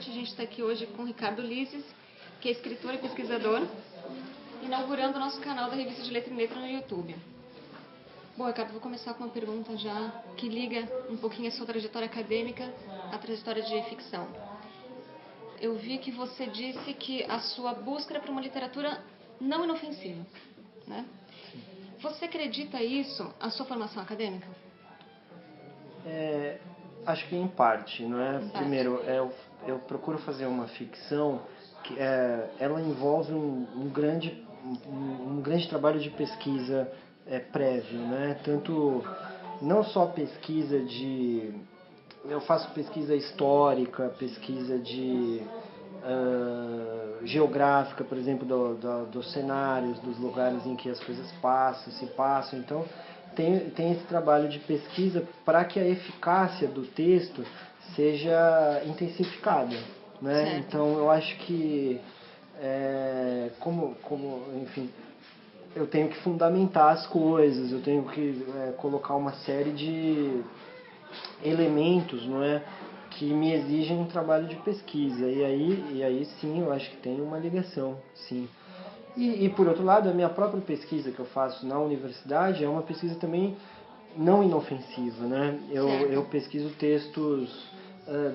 noite. A gente está aqui hoje com o Ricardo Lises, que é escritor e pesquisador, inaugurando o nosso canal da Revista de Letra em Letra no YouTube. Bom, Ricardo, vou começar com uma pergunta já que liga um pouquinho a sua trajetória acadêmica à trajetória de ficção. Eu vi que você disse que a sua busca era por uma literatura não inofensiva, né? Você acredita isso à sua formação acadêmica? Acho que em parte, não é? Em parte. Primeiro, eu procuro fazer uma ficção que ela envolve um grande trabalho de pesquisa prévio, né? Tanto não só pesquisa eu faço pesquisa histórica, pesquisa geográfica, por exemplo, dos cenários, dos lugares em que as coisas se passam. Então, tem esse trabalho de pesquisa para que a eficácia do texto seja intensificada, né? Certo. Então, eu acho que, enfim, eu tenho que fundamentar as coisas, eu tenho que colocar uma série de elementos, não é, que me exigem um trabalho de pesquisa. E aí sim, eu acho que tem uma ligação, sim. E por outro lado, a minha própria pesquisa que eu faço na universidade é uma pesquisa também não inofensiva, né? Eu pesquiso textos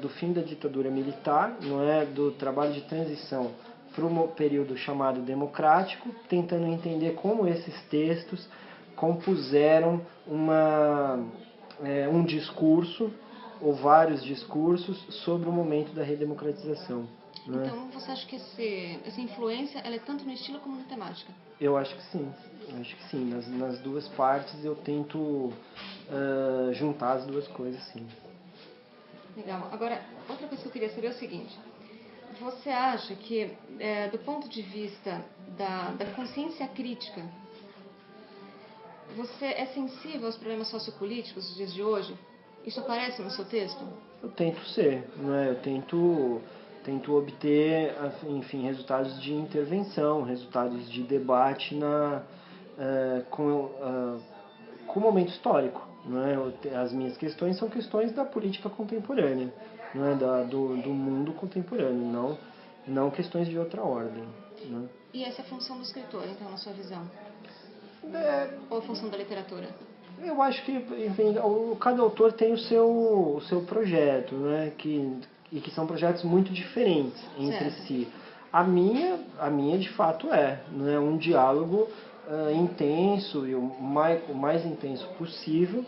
do fim da ditadura militar, não é, do trabalho de transição para um período chamado democrático, tentando entender como esses textos compuseram um discurso ou vários discursos sobre o momento da redemocratização. Né? Então, você acha que essa influência ela é tanto no estilo como na temática? Eu acho que sim. Nas duas partes eu tento juntar as duas coisas, sim. Legal. Agora, outra coisa que eu queria saber é o seguinte. Você acha que, do ponto de vista da consciência crítica, você é sensível aos problemas sociopolíticos dos dias de hoje? Isso aparece no seu texto? Eu tento ser, não é? Eu tento obter, enfim, resultados de intervenção, resultados de debate com o momento histórico. Não é? As minhas questões são questões da política contemporânea, não é? Do mundo contemporâneo, não questões de outra ordem. Né? E essa é a função do escritor, então, na sua visão? Ou a função da literatura? Eu acho que, enfim, cada autor tem o seu projeto, né? E que são projetos muito diferentes entre si. A minha de fato não é um diálogo intenso e o mais intenso possível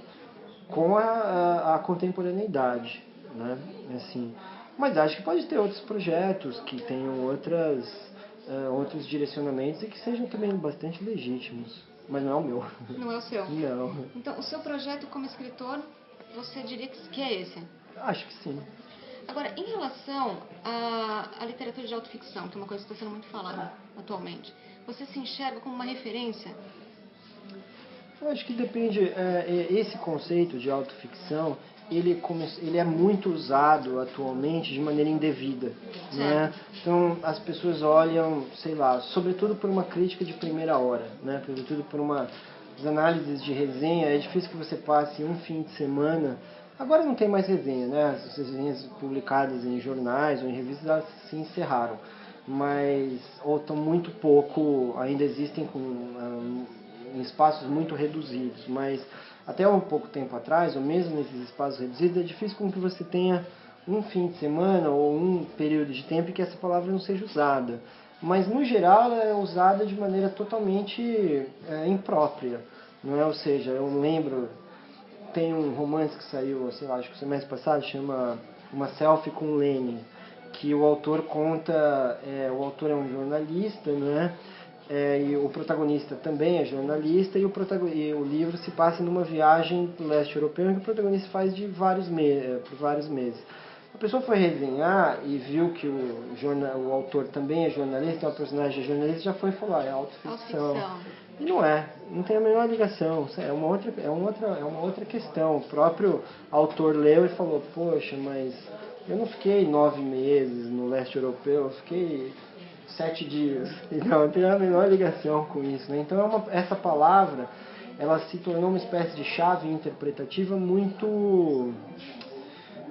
com a contemporaneidade, né? Assim, mas acho que pode ter outros projetos que tenham outros direcionamentos e que sejam também bastante legítimos. Mas não é o meu. Não é o seu? Não. Então, o seu projeto como escritor, você diria que é esse? Acho que sim. Agora, em relação à literatura de autoficção, que é uma coisa que está sendo muito falada atualmente, você se enxerga como uma referência? Eu acho que depende. Esse conceito de autoficção, ele é muito usado atualmente de maneira indevida. Né? Então, as pessoas olham, sei lá, sobretudo por uma crítica de primeira hora, né? Sobretudo por umas análises de resenha. É difícil que você passe um fim de semana. Agora não tem mais resenha, né? As resenhas publicadas em jornais ou em revistas elas se encerraram. Ou estão muito pouco, ainda existem em espaços muito reduzidos, mas até um pouco tempo atrás, ou mesmo nesses espaços reduzidos, é difícil com que você tenha um fim de semana ou um período de tempo em que essa palavra não seja usada. Mas, no geral, ela é usada de maneira totalmente imprópria. Não é? Ou seja, eu lembro, tem um romance que saiu, sei lá, acho que o semestre passado, chama Uma Selfie com Lenin, que o autor o autor é um jornalista, não e o protagonista também é jornalista, e o livro se passa numa viagem do leste europeu que o protagonista faz por vários meses. A pessoa foi resenhar e viu que o autor também é jornalista, é um personagem jornalista, já foi falar, é autoficção. E não tem a menor ligação, é uma outra questão. O próprio autor leu e falou, poxa, mas eu não fiquei 9 meses no leste europeu, eu fiquei 7 dias. Então, não tem a menor ligação com isso. Né? Então, essa palavra, ela se tornou uma espécie de chave interpretativa muito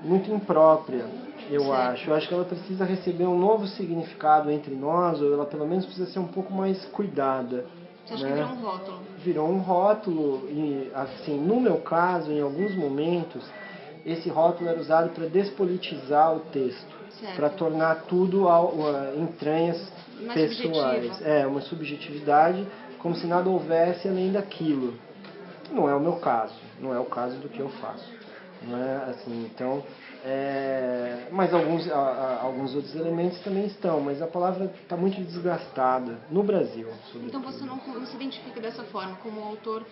muito imprópria, eu Certo. acho. Eu acho que ela precisa receber um novo significado entre nós, ou ela pelo menos precisa ser um pouco mais cuidada. Você acha né? que virou um rótulo? Virou um rótulo, e assim, no meu caso, em alguns momentos, esse rótulo era usado para despolitizar o texto, para tornar tudo entranhas mais pessoais. subjetivo. Uma subjetividade, como se nada houvesse além daquilo. Não é o meu caso, não é o caso do que eu faço. Não é assim, então, mas alguns outros elementos também estão, mas a palavra está muito desgastada no Brasil, sobretudo. Então você não se identifica dessa forma, como um autor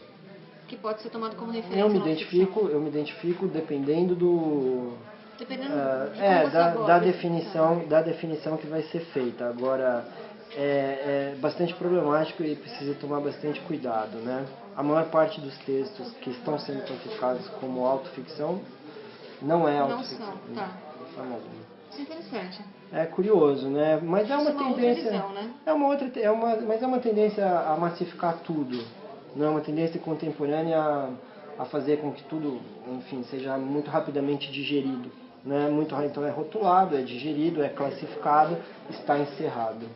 que pode ser tomado como referência eu me na ficção? Eu me identifico dependendo do Dependendo de como você aborda. da definição que vai ser feita. Agora é bastante problemático e precisa tomar bastante cuidado, né? A maior parte dos textos que estão sendo classificados como autoficção não é autoficção. Não são, tá. Isso é interessante. É curioso, né? Mas é uma tendência. Outra visão, né? Mas é uma tendência a massificar tudo. Não é uma tendência contemporânea a fazer com que tudo, enfim, seja muito rapidamente digerido. Né? Então é rotulado, é digerido, é classificado, está encerrado.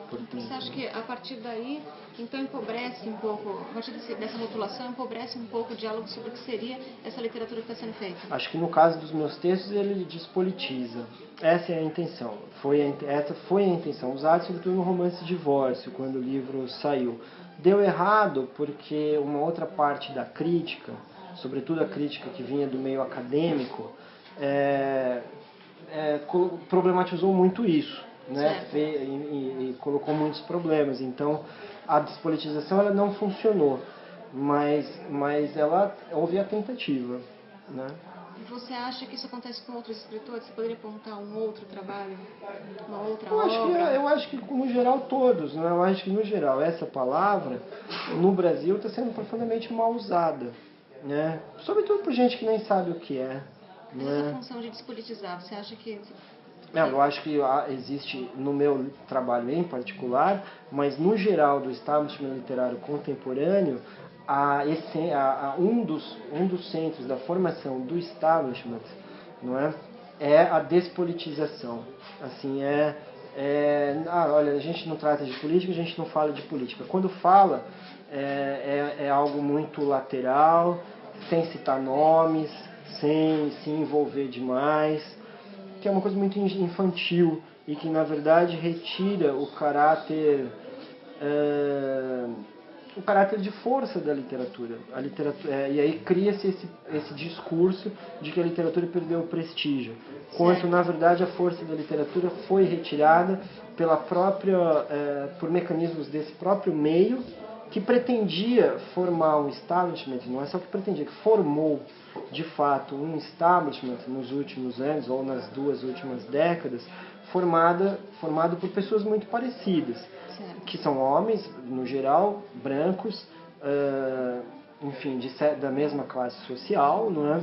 Portanto, você acha que a partir daí, então empobrece um pouco, a partir dessa rotulação, empobrece um pouco o diálogo sobre o que seria essa literatura que está sendo feita? Acho que no caso dos meus textos ele despolitiza. Essa é a intenção. Essa foi a intenção, usada sobretudo no romance Divórcio, quando o livro saiu. Deu errado porque uma outra parte da crítica, sobretudo a crítica que vinha do meio acadêmico, problematizou muito isso. Né? E colocou muitos problemas. Então, a despolitização ela não funcionou, mas houve a tentativa. Né? Você acha que isso acontece com outros escritores? Você poderia apontar um outro trabalho, uma outra obra? Eu acho que no geral todos. Né? Eu acho que no geral essa palavra no Brasil está sendo profundamente mal usada. Né? Sobretudo por gente que nem sabe o que é. Mas essa função de despolitizar, você acha que... Eu acho que existe no meu trabalho em particular, mas no geral do establishment literário contemporâneo, um dos centros da formação do establishment, não é a despolitização. Assim, olha, a gente não trata de política, a gente não fala de política. Quando fala, é algo muito lateral, sem citar nomes, sem se envolver demais, que é uma coisa muito infantil e que na verdade retira o caráter de força da literatura. E aí cria-se esse discurso de que a literatura perdeu o prestígio, quanto na verdade a força da literatura foi retirada por mecanismos desse próprio meio, que pretendia formar um establishment, não é só que pretendia, que formou de fato um establishment nos últimos anos, ou nas 2 últimas décadas, formado por pessoas muito parecidas, que são homens, no geral, brancos, enfim, da mesma classe social, não é?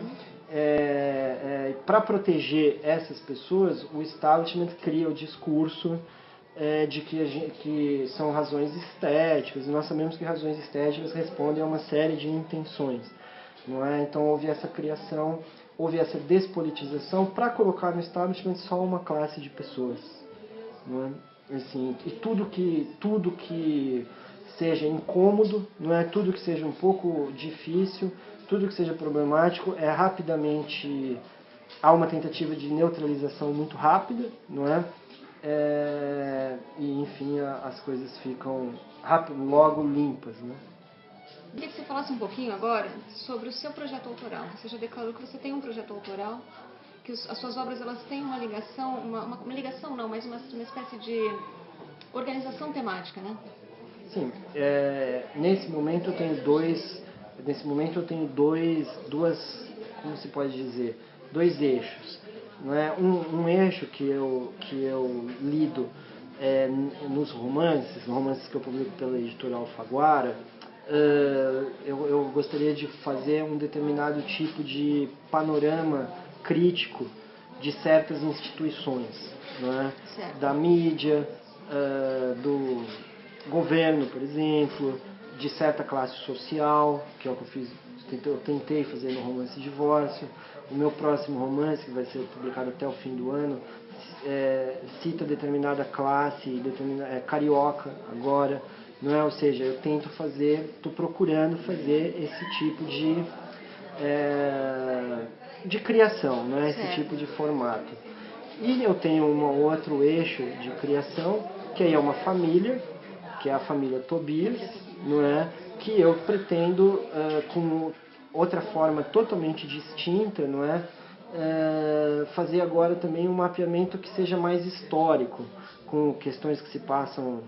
Para proteger essas pessoas, o establishment cria o discurso de que são razões estéticas, e nós sabemos que razões estéticas respondem a uma série de intenções. Não é? Então houve essa criação, houve essa despolitização para colocar no establishment só uma classe de pessoas. Não é? Assim, e tudo que seja incômodo, não é? Tudo que seja um pouco difícil, tudo que seja problemático, rapidamente há uma tentativa de neutralização muito rápida, não é? E enfim as coisas ficam logo limpas, né? Queria que você falasse um pouquinho agora sobre o seu projeto autoral. Você já declarou que você tem um projeto autoral, que as suas obras elas têm uma ligação, uma ligação não, mas uma espécie de organização temática, né? Sim, nesse momento eu tenho duas, como se pode dizer, 2 eixos. Não é? Um eixo que eu lido nos romances que eu publico pela editora Alfaguara. Eu gostaria de fazer um determinado tipo de panorama crítico de certas instituições, não é? Da mídia, do governo, por exemplo, de certa classe social, que é o que eu tentei fazer no romance Divórcio, o meu próximo romance, que vai ser publicado até o fim do ano, cita determinada classe, carioca agora, não é? Ou seja, eu tento fazer, estou procurando fazer esse tipo de criação, não é? Esse tipo de formato. E eu tenho um outro eixo de criação, que aí é uma família, que é a família Tobias, não é? Que eu pretendo, com outra forma totalmente distinta, não é? Fazer agora também um mapeamento que seja mais histórico, com questões que se passam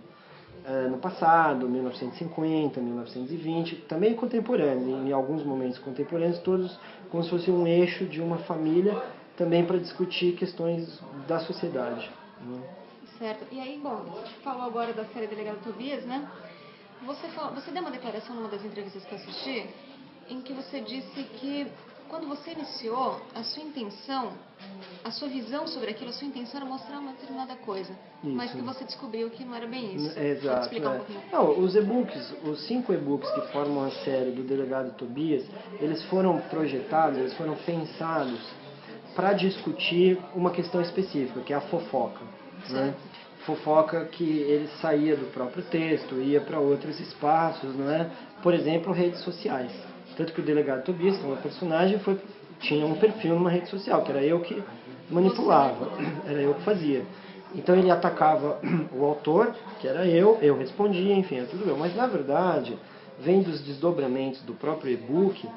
no passado, 1950, 1920, também contemporâneo, em alguns momentos contemporâneos, todos como se fosse um eixo de uma família, também para discutir questões da sociedade. Né? Certo. E aí, bom, você falou agora da série Delegado Tobias, né? Você deu uma declaração numa das entrevistas que eu assisti, em que você disse que quando você iniciou, a sua intenção, a sua visão sobre aquilo, a sua intenção era mostrar uma determinada coisa, isso. Mas que você descobriu que não era bem isso. Exato. Pode explicar um pouquinho? Não, os e-books, os 5 e-books que formam a série do Delegado Tobias, eles foram projetados, eles foram pensados para discutir uma questão específica, que é a fofoca. Né? Fofoca que ele saía do próprio texto, ia para outros espaços, não é? Por exemplo, redes sociais. Tanto que o Delegado Tobias, que é uma personagem, tinha um perfil numa rede social, que era eu que manipulava, era eu que fazia. Então ele atacava o autor, que era eu respondia, enfim, é tudo eu. Mas na verdade, vendo os desdobramentos do próprio e-book,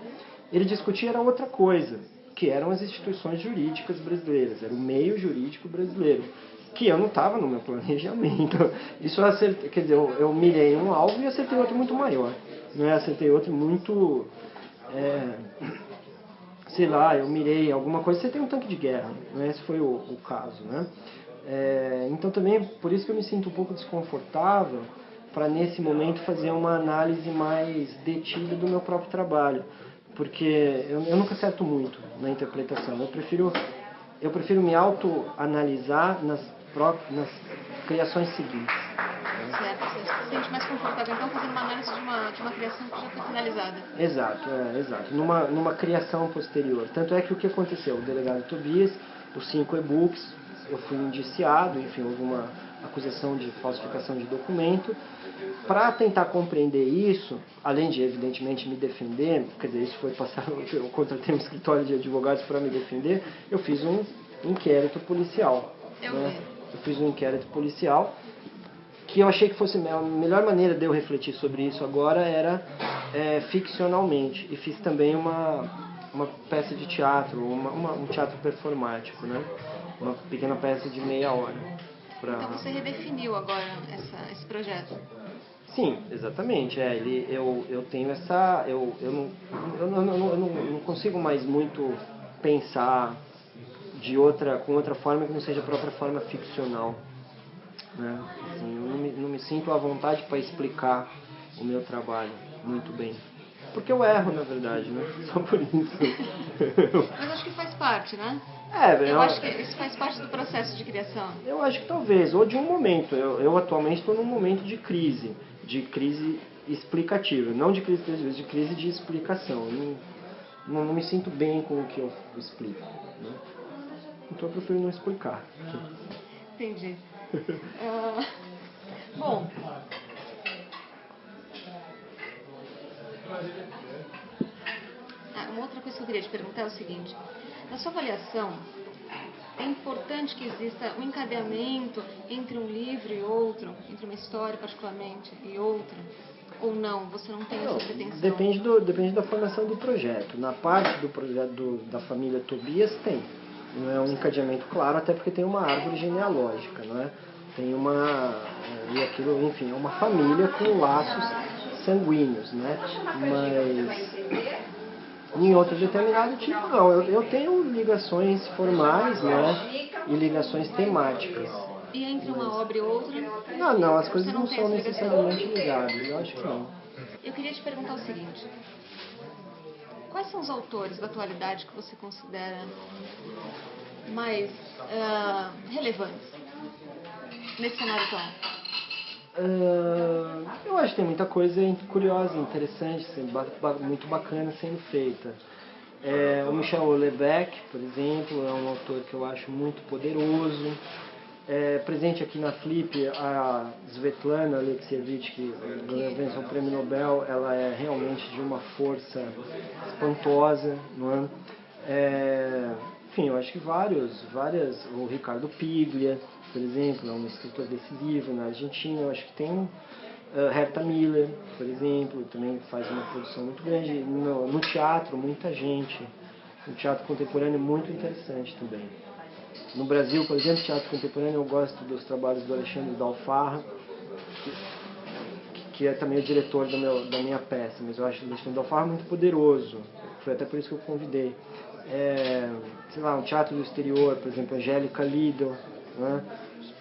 ele discutia era outra coisa, que eram as instituições jurídicas brasileiras, era o meio jurídico brasileiro, que eu não estava no meu planejamento. Isso eu acertei, quer dizer, eu mirei um alvo e acertei outro muito maior. Né? Acertei outro muito, sei lá, eu mirei alguma coisa, você tem um tanque de guerra, né? Esse foi o caso, né? Então também, por isso que eu me sinto um pouco desconfortável para nesse momento fazer uma análise mais detida do meu próprio trabalho, porque eu nunca acerto muito na interpretação, eu prefiro me autoanalisar nas criações seguintes. Certo, você se sente mais confortável então fazendo uma análise de uma criação que já foi finalizada. Exato, numa criação posterior. Tanto é que o que aconteceu, o Delegado Tobias, os 5 e-books, eu fui indiciado, enfim, houve uma acusação de falsificação de documento. Para tentar compreender isso, além de evidentemente me defender, quer dizer, isso foi passado, eu contratei um escritório de advogados para me defender, eu fiz um inquérito policial. Eu fiz um inquérito policial que eu achei que fosse a melhor maneira de eu refletir sobre isso agora era ficcionalmente, e fiz também uma peça de teatro, um teatro performático, né? Uma pequena peça de meia hora. Então você redefiniu agora esse projeto? Sim, exatamente. Eu tenho essa, eu não consigo mais muito pensar com outra forma que não seja a própria forma ficcional. Né? Assim, eu não me sinto à vontade para explicar o meu trabalho muito bem. Porque eu erro, na verdade, né? Só por isso. Mas acho que faz parte, né? Eu acho que isso faz parte do processo de criação. Eu acho que talvez, ou de um momento. Eu atualmente estou num momento de crise explicativa. Não de crise de crise de explicação. Eu não me sinto bem com o que eu explico. Né? Então eu prefiro não explicar. Entendi. Bom, uma outra coisa que eu queria te perguntar é o seguinte. Na sua avaliação, é importante que exista um encadeamento entre um livro e outro, entre uma história particularmente e outra? Ou não? Você não tem essa pretensão? Depende da formação do projeto. Na parte do projeto da família Tobias tem. Não é um encadeamento claro, até porque tem uma árvore genealógica, não é? Tem e aquilo, enfim, é uma família com laços sanguíneos, né? Mas em outro determinado tipo, não. Eu tenho ligações formais, né? E ligações temáticas. E entre uma obra e outra? Não, as coisas não são necessariamente ligadas, eu acho que não. Eu queria te perguntar o seguinte. Quais são os autores da atualidade que você considera mais relevantes nesse cenário atual? Eu acho que tem muita coisa curiosa, interessante, muito bacana sendo feita. O Michel Houellebecq, por exemplo, é um autor que eu acho muito poderoso. Presente aqui na Flip, a Svetlana Alexievich, que venceu o Prêmio Nobel, ela é realmente de uma força espantosa, não é? Enfim, eu acho que o Ricardo Piglia, por exemplo, é um escritor decisivo na Argentina. Eu acho que tem Herta Miller, por exemplo, também faz uma produção muito grande. No teatro, muita gente. No teatro contemporâneo, muito interessante também. No Brasil, por exemplo, teatro contemporâneo, eu gosto dos trabalhos do Alexandre Dalfarra, que é também o diretor da minha peça, mas eu acho o Alexandre Dalfarra muito poderoso. Foi até por isso que eu convidei. Sei lá, um teatro do exterior, por exemplo, Angélica Liddell, né?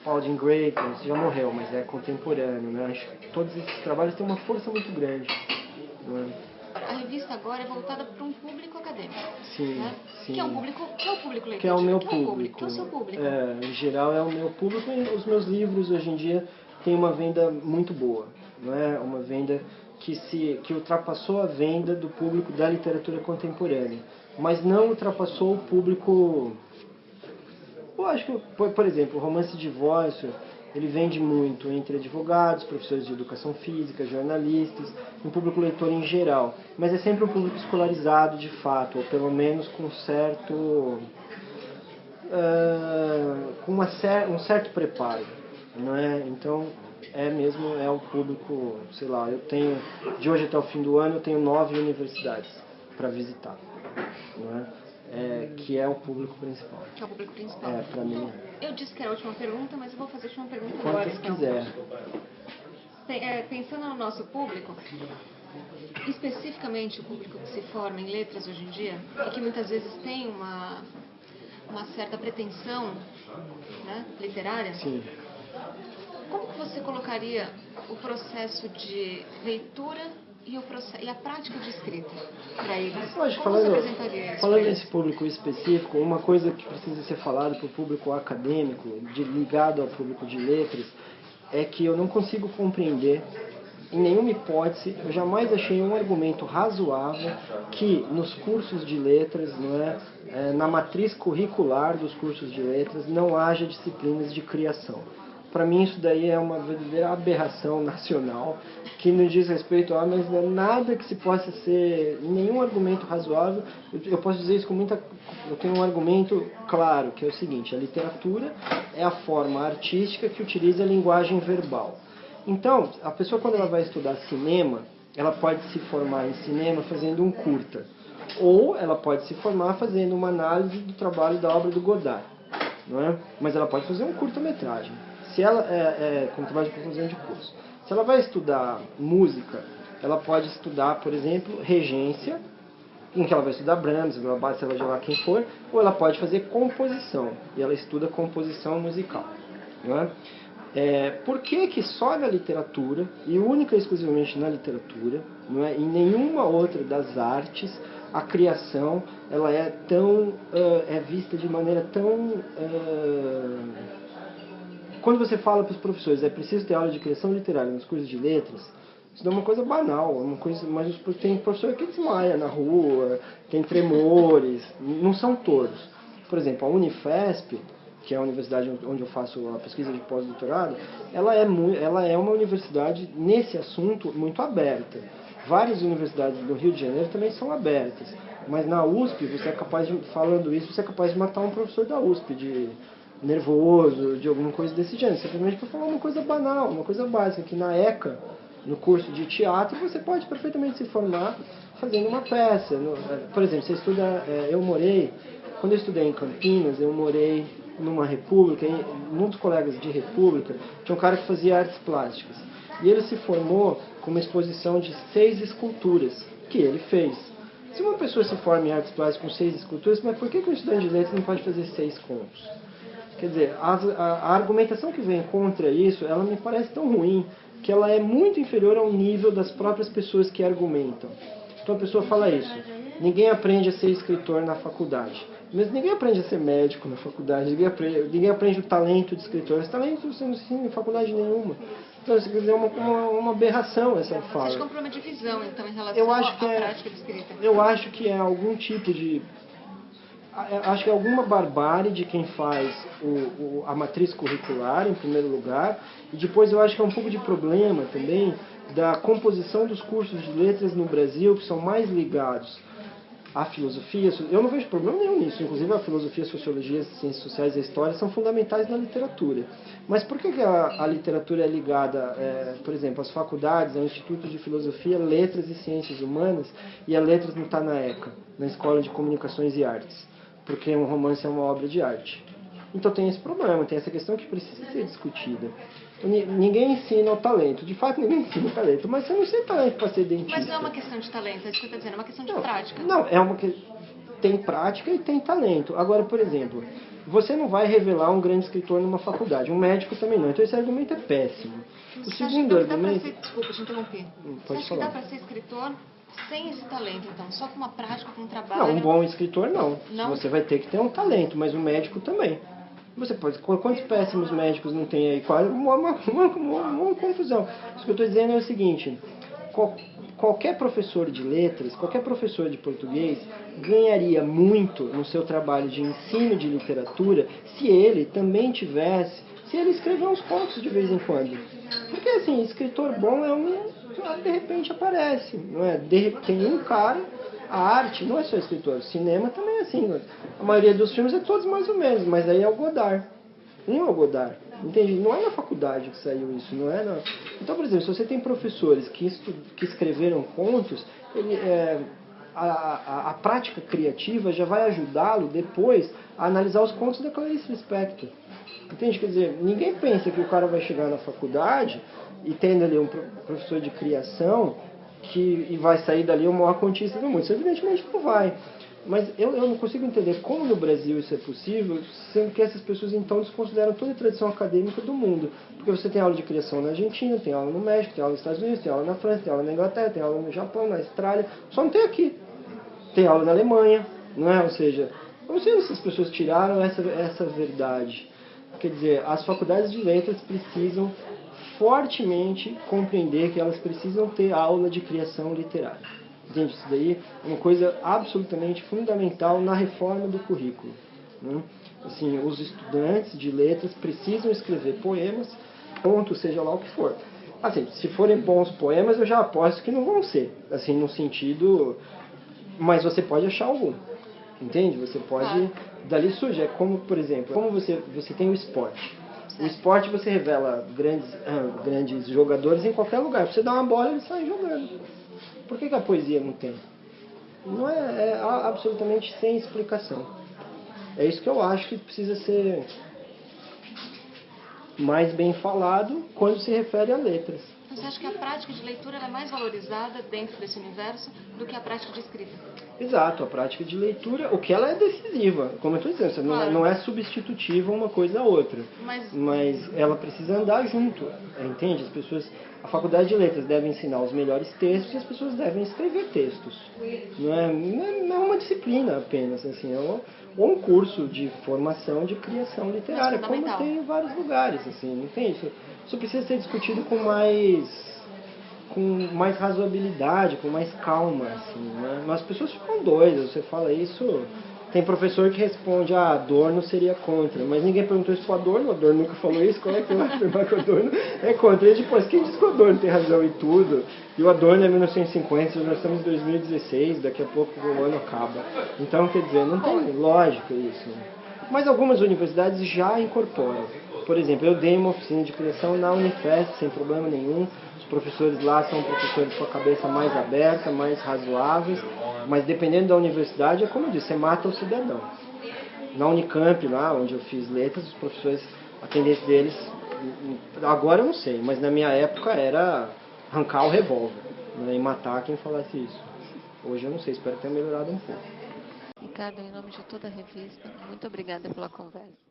Paul Jean Grayton, já morreu, mas é contemporâneo, né? Acho que todos esses trabalhos têm uma força muito grande, né? A revista agora é voltada para um público acadêmico. Sim, né? sim. Que é o público leitor. Que é o meu público. Que é o seu público. Em geral é o meu público, e os meus livros hoje em dia têm uma venda muito boa, não é? Uma venda que ultrapassou a venda do público da literatura contemporânea, mas não ultrapassou o público. Eu acho que, por exemplo, o romance de divórcio, ele vende muito entre advogados, professores de educação física, jornalistas, um público leitor em geral. Mas é sempre um público escolarizado, de fato, ou pelo menos com um certo preparo, não é? Então, é o público, sei lá, eu tenho, de hoje até o fim do ano, eu tenho 9 universidades para visitar, não é? Que é o público principal. Que é o público principal. Para mim. Eu disse que era a última pergunta, mas eu vou fazer a última pergunta agora. Quantas quiser. Pensando no nosso público, especificamente o público que se forma em letras hoje em dia, e que muitas vezes tem uma certa pretensão, né, literária, Sim. Como que você colocaria o processo de leitura e a prática de escrita para eles? Como você apresentaria isso? Falando nesse público específico, uma coisa que precisa ser falada para o público acadêmico, ligado ao público de letras, é que eu não consigo compreender, em nenhuma hipótese, eu jamais achei um argumento razoável que nos cursos de letras, na matriz curricular dos cursos de letras, não haja disciplinas de criação. Para mim isso daí é uma verdadeira aberração nacional, que não diz respeito a mas nada que se possa ser, nenhum argumento razoável. Eu posso dizer isso com muita... Eu tenho um argumento claro, que é o seguinte: a literatura é a forma artística que utiliza a linguagem verbal. Então, a pessoa, quando ela vai estudar cinema, ela pode se formar em cinema fazendo um curta, ou ela pode se formar fazendo uma análise do trabalho da obra do Godard, não é? Mas ela pode fazer um curta-metragem. Se ela com trabalho de conclusão de curso. Se ela vai estudar música, ela pode estudar, por exemplo, regência, em que ela vai estudar Brahms, seja lá quem for, ou ela pode fazer composição, e ela estuda composição musical, não é? Por que só na literatura, e única e exclusivamente na literatura, não é? Em nenhuma outra das artes, a criação ela é vista de maneira tão... Quando você fala para os professores, é preciso ter aula de criação literária nos cursos de letras, isso não é uma coisa banal, mas tem professor que desmaia na rua, tem tremores, não são todos. Por exemplo, a Unifesp, que é a universidade onde eu faço a pesquisa de pós-doutorado, ela é uma universidade, nesse assunto, muito aberta. Várias universidades do Rio de Janeiro também são abertas, mas na USP, falando isso, você é capaz de matar um professor da USP, de nervoso, de alguma coisa desse gênero, simplesmente para falar uma coisa banal, uma coisa básica, que na ECA, no curso de teatro, você pode perfeitamente se formar fazendo uma peça. Por exemplo, você estuda... Quando eu estudei em Campinas, eu morei numa república, muitos colegas de república, tinha um cara que fazia artes plásticas, e ele se formou com uma exposição de 6 esculturas, que ele fez. Se uma pessoa se forma em artes plásticas com 6 esculturas, mas por que um estudante de letras não pode fazer 6 contos? Quer dizer, a argumentação que vem contra isso, ela me parece tão ruim, que ela é muito inferior ao nível das próprias pessoas que argumentam. Então a pessoa fala isso: ninguém aprende a ser escritor na faculdade. Mas ninguém aprende a ser médico na faculdade, ninguém aprende o talento de escritor. Esse talento você não ensina em faculdade nenhuma. Então, quer dizer, é uma aberração essa fala. Você acha que é um problema de visão, então, em relação à prática de escrita? Eu acho que é algum tipo de... Acho que é alguma barbárie de quem faz a matriz curricular, em primeiro lugar, e depois eu acho que é um pouco de problema também da composição dos cursos de letras no Brasil, que são mais ligados à filosofia. Eu não vejo problema nenhum nisso, inclusive a filosofia, a sociologia, as ciências sociais e a história são fundamentais na literatura. Mas por que a literatura é ligada, por exemplo, às faculdades, ao Instituto de Filosofia, Letras e Ciências Humanas, e a Letras não está na ECA, na Escola de Comunicações e Artes? Porque um romance é uma obra de arte. Então tem esse problema, tem essa questão que precisa ser discutida. Ninguém ensina o talento, de fato ninguém ensina o talento, mas você não tem talento para ser dentista. Mas não é uma questão de talento, é isso que eu estou dizendo, é uma questão de prática. Não, tem prática e tem talento. Agora, por exemplo, você não vai revelar um grande escritor numa faculdade, um médico também não, então esse argumento é péssimo. O segundo argumento... Desculpa, te interromper. Você acha que dá para ser escritor sem esse talento, então? Só com uma prática, com um trabalho? Não, um bom escritor não. Você vai ter que ter um talento, mas um médico também. Você pode... Quantos péssimos médicos não tem aí? Quase uma confusão. O que eu estou dizendo é o seguinte... Qualquer professor de letras, qualquer professor de português ganharia muito no seu trabalho de ensino de literatura se ele também tivesse, se ele escrever uns contos de vez em quando. Porque assim, escritor bom de repente aparece, não é? Tem um cara, a arte não é só escritor, cinema também é assim. A maioria dos filmes é todos mais ou menos, mas aí é o Godard. Um é o Godard. Entende? Não é na faculdade que saiu isso, não é na... Então, por exemplo, se você tem professores que escreveram contos, a prática criativa já vai ajudá-lo depois a analisar os contos da Clarice Lispector. Entende? Quer dizer, ninguém pensa que o cara vai chegar na faculdade e tendo ali um professor de criação e vai sair dali o maior contista do mundo. Isso evidentemente não vai. Mas eu não consigo entender como no Brasil isso é possível, sendo que essas pessoas então desconsideram toda a tradição acadêmica do mundo. Porque você tem aula de criação na Argentina, tem aula no México, tem aula nos Estados Unidos, tem aula na França, tem aula na Inglaterra, tem aula no Japão, na Austrália, só não tem aqui. Tem aula na Alemanha, não é? Ou seja, eu não sei se as pessoas tiraram essa verdade. Quer dizer, as faculdades de letras precisam fortemente compreender que elas precisam ter aula de criação literária. Entende? Isso daí é uma coisa absolutamente fundamental na reforma do currículo. Né? Assim, os estudantes de letras precisam escrever poemas, contos, seja lá o que for. Assim, se forem bons poemas, eu já aposto que não vão ser. Assim, no sentido... Mas você pode achar algum. Entende? Você pode... Dali surge. É como, por exemplo, como você tem o esporte. O esporte você revela grandes jogadores em qualquer lugar. Você dá uma bola e eles saem jogando. Por que a poesia não tem? Não é absolutamente sem explicação. É isso que eu acho que precisa ser mais bem falado quando se refere a letras. Você acha que a prática de leitura é mais valorizada dentro desse universo do que a prática de escrita? Exato, a prática de leitura, o que ela é decisiva, como eu estou dizendo, não é substitutiva uma coisa a outra, mas ela precisa andar junto, entende? A faculdade de letras deve ensinar os melhores textos e as pessoas devem escrever textos. Não é uma disciplina apenas, assim, ou um curso de formação de criação literária, como tem em vários lugares, assim, entende? Isso precisa ser discutido com mais razoabilidade, com mais calma, assim, né? Mas as pessoas ficam doidas, você fala isso... Tem professor que responde, Adorno seria contra, mas ninguém perguntou isso para o Adorno nunca falou isso, como é que vai afirmar que o Adorno é contra? E depois, quem diz que o Adorno tem razão em tudo? E o Adorno é 1950, nós estamos em 2016, daqui a pouco o ano acaba. Então, quer dizer, não tem lógica isso. Mas algumas universidades já incorporam. Por exemplo, eu dei uma oficina de criação na Unifesp, sem problema nenhum. Os professores lá são professores com a cabeça mais aberta, mais razoáveis. Mas dependendo da universidade, é como eu disse, você mata o cidadão. Na Unicamp, lá onde eu fiz letras, os professores, a tendência deles, agora eu não sei, mas na minha época era arrancar o revólver, né, e matar quem falasse isso. Hoje eu não sei, espero ter melhorado um pouco. Ricardo, em nome de toda a revista, muito obrigada pela conversa.